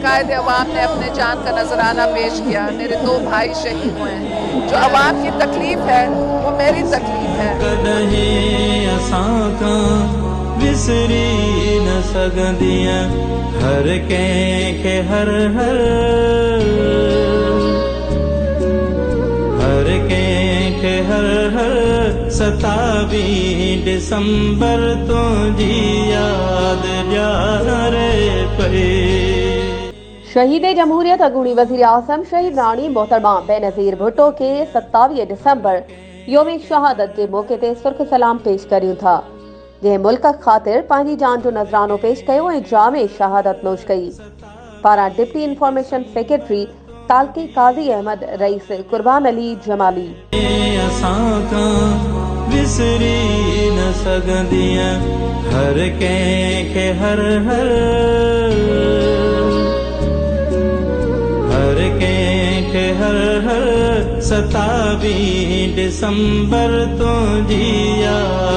कायद अवाम ने अपने जान का नजराना पेश किया। मेरे 2 भाई शहीद हुए हैं। जो अवाम की तकलीफ है वो मेरी तकलीफ है। विसरी न सगंदियां हर के हर हर हर के हर हर 27 दिसंबर तो जी याद रे पे। शहीद जमहूरियत अगूणी वज़ीर आज़म शहीद रानी मोहतरमा बेनज़ीर भुट्टो के 27 दिसंबर योम शहादत के मौके ते सुर्ख सलाम पेश करियूं था, जे मुल्क ख़ातिर पंहिंजी जान जो नज़रानो पेश कयो ऐं जामे शहादत नोश कई। पारां डिप्टी इंफॉर्मेशन सेक्रेटरी तालकी काज़ी अहमद रईस कुर्बान अली जमाली। विसरी न सगंदियां हर के हर हर हर के हर हर 27 दिसंबर तो जी याद